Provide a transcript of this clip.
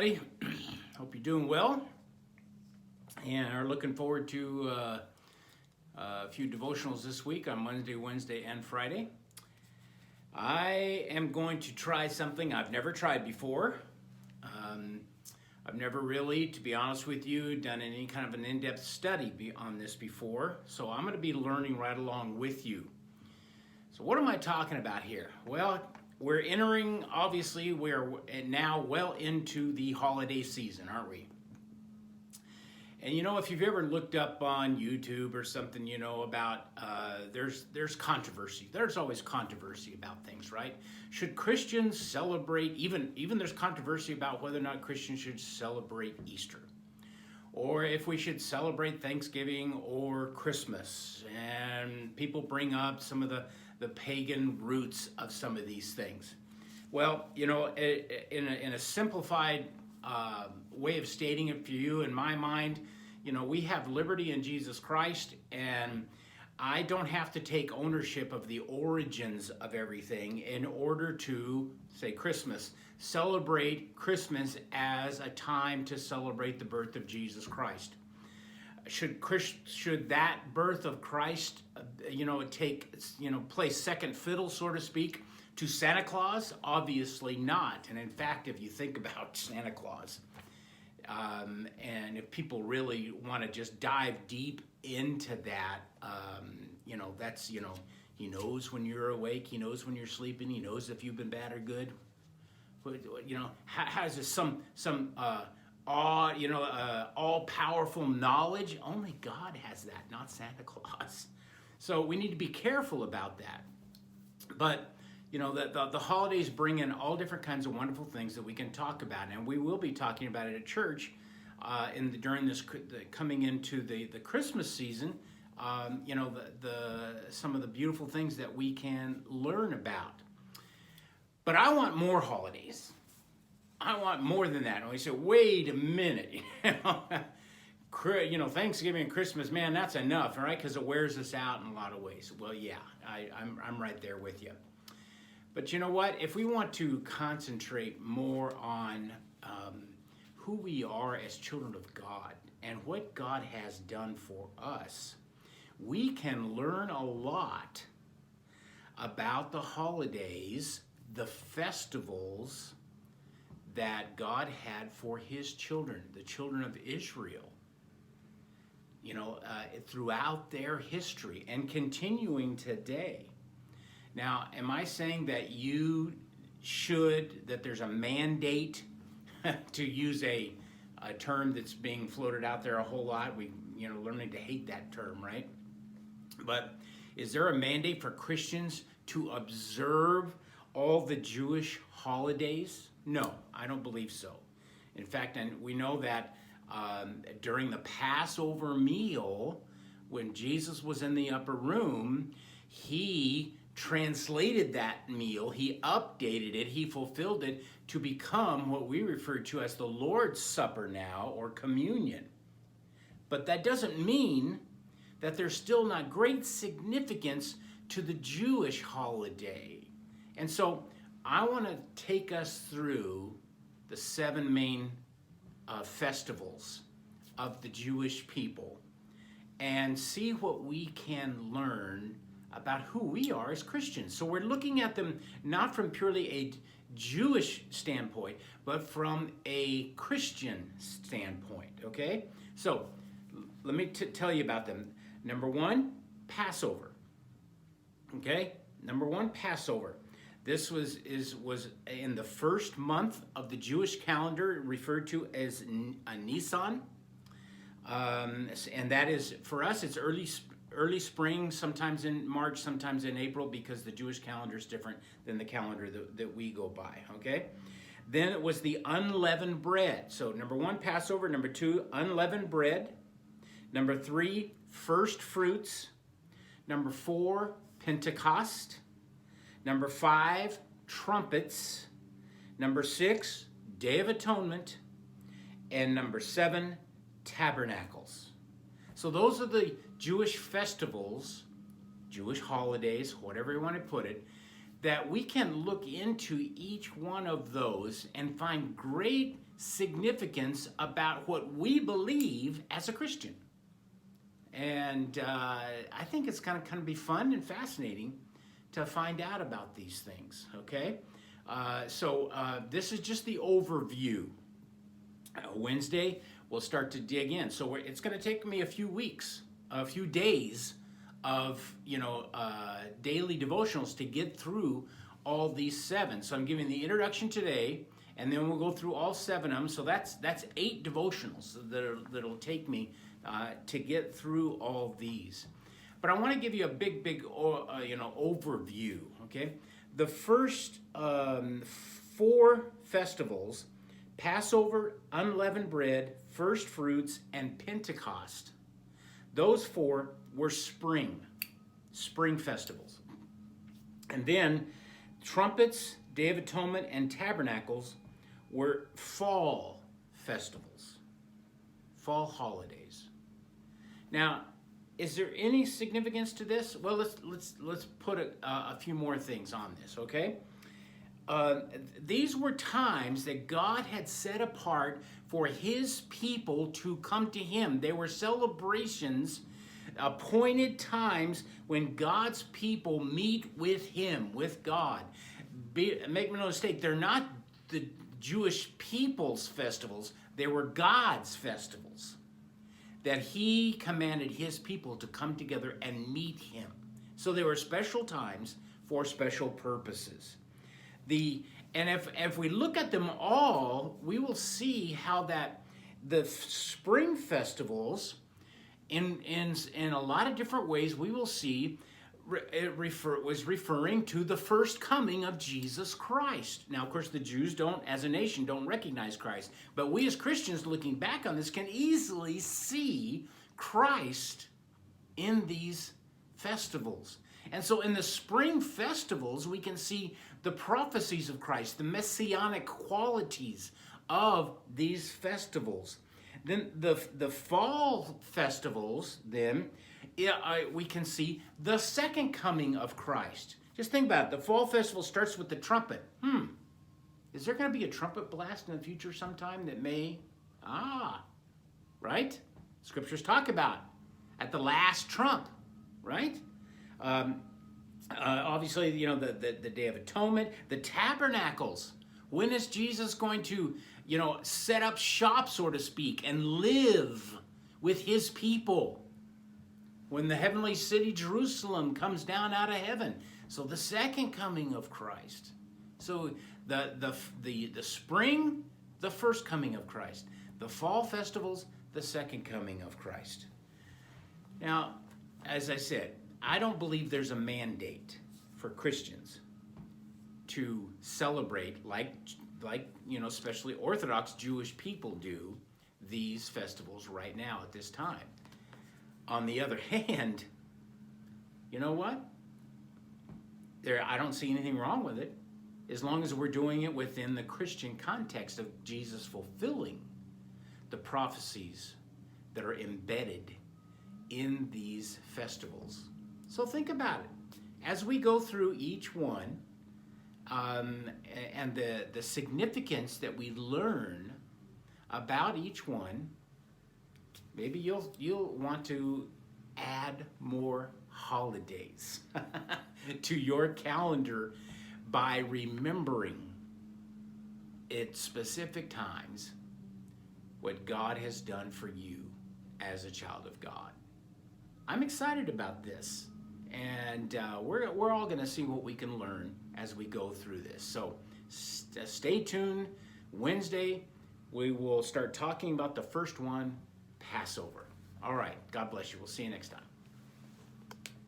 everybody. Hope you're doing well and are looking forward to a few devotionals this week on Monday, Wednesday, and Friday. I am going to try something I've never tried before. I've never really, to be honest with you, done any kind of an in-depth study on this before, so I'm going to be learning right along with you. So what am I talking about here? Well, we're entering, obviously, we're now well into the holiday season, aren't we? And you know, if you've ever looked up on YouTube or something, you know, about, there's controversy. There's always controversy about things, right? Should Christians celebrate, even there's controversy about whether or not Christians should celebrate Easter. Or if we should celebrate Thanksgiving or Christmas. And people bring up some of the pagan roots of some of these things. Well, you know, in a simplified way of stating it for you, in my mind, you know, we have liberty in Jesus Christ, and I don't have to take ownership of the origins of everything in order to, say, Christmas, celebrate Christmas as a time to celebrate the birth of Jesus Christ. Should that birth of Christ, play second fiddle, so to speak, to Santa Claus? Obviously not. And in fact, if you think about Santa Claus, and if people really want to just dive deep into that, that's, he knows when you're awake, he knows when you're sleeping, he knows if you've been bad or good. But, has this some all-powerful knowledge? Only God has that, not Santa Claus. So we need to be careful about that. But, the holidays bring in all different kinds of wonderful things that we can talk about, and we will be talking about it at church during this coming into the Christmas season. Some of the beautiful things that we can learn about. But I want more holidays. I want more than that. And we say, wait a minute, Thanksgiving and Christmas, man, that's enough, all right? Because it wears us out in a lot of ways. Well, yeah, I'm right there with you. But you know what? If we want to concentrate more on who we are as children of God and what God has done for us, we can learn a lot about the holidays, the festivals that God had for his children, the children of Israel, throughout their history and continuing today. Now, am I saying that that there's a mandate to use a term that's being floated out there a whole lot? We, learning to hate that term, right? But is there a mandate for Christians to observe all the Jewish holidays? No, I don't believe so. In fact, and we know that during the Passover meal, when Jesus was in the upper room, he translated that meal, he updated it, he fulfilled it to become what we refer to as the Lord's Supper now, or communion. But that doesn't mean that there's still not great significance to the Jewish holiday. And so I want to take us through the 7 main festivals of the Jewish people and see what we can learn about who we are as Christians. So we're looking at them not from purely a Jewish standpoint, but from a Christian standpoint, okay? So let me tell you about them. Number 1, Passover, okay? Number 1, Passover. This was in the first month of the Jewish calendar, referred to as Nisan, and that is, for us, it's early spring, sometimes in March, sometimes in April, because the Jewish calendar is different than the calendar that we go by, okay? Then it was the unleavened bread. So number 1, Passover. Number 2, unleavened bread. Number 3, first fruits. Number 4, Pentecost. Number 5, trumpets. Number 6, Day of Atonement. And number 7, tabernacles. So those are the Jewish festivals, Jewish holidays, whatever you want to put it, that we can look into each one of those and find great significance about what we believe as a Christian. And I think it's going to be fun and fascinating to find out about these things, okay? So this is just the overview. Wednesday, we'll start to dig in. So it's going to take me a few weeks, a few days of, daily devotionals to get through all these 7. So I'm giving the introduction today, and then we'll go through all 7 of them. So that's 8 devotionals that'll take me to get through all these. But I want to give you a big overview. Okay, the first 4 festivals: Passover, unleavened bread, first fruits, and Pentecost. Those 4 were spring festivals. And then trumpets, Day of Atonement, and tabernacles were fall festivals, fall holidays. Now, is there any significance to this? Well, let's put a few more things on this, okay? These were times that God had set apart for his people to come to him. They were celebrations, appointed times when God's people meet with him, with God. Make no mistake, they're not the Jewish people's festivals. They were God's festivals that he commanded his people to come together and meet him. So they were special times for special purposes. And if we look at them all, we will see how that the spring festivals, in a lot of different ways, we will see it was referring to the first coming of Jesus Christ. Now, of course, the Jews as a nation, don't recognize Christ. But we as Christians, looking back on this, can easily see Christ in these festivals. And so in the spring festivals, we can see the prophecies of Christ, the messianic qualities of these festivals. Then the fall festivals, we can see the second coming of Christ. Just think about it. The fall festival starts with the trumpet. Is there going to be a trumpet blast in the future sometime that may? Right? Scriptures talk about at the last trump, right? Obviously, the Day of Atonement, the tabernacles. When is Jesus going to, set up shop, so to speak, and live with his people? When the heavenly city Jerusalem comes down out of heaven. So the second coming of Christ. So the spring, the first coming of Christ. The fall festivals, the second coming of Christ. Now, as I said, I don't believe there's a mandate for Christians to celebrate like especially Orthodox Jewish people do these festivals right now at this time. On the other hand, you know what? I don't see anything wrong with it, as long as we're doing it within the Christian context of Jesus fulfilling the prophecies that are embedded in these festivals. So think about it. As we go through each one, and the significance that we learn about each one, maybe you'll want to add more holidays to your calendar by remembering at specific times what God has done for you as a child of God. I'm excited about this, and we're all going to see what we can learn as we go through this. So stay tuned. Wednesday, we will start talking about the first one, Passover. All right. God bless you. We'll see you next time.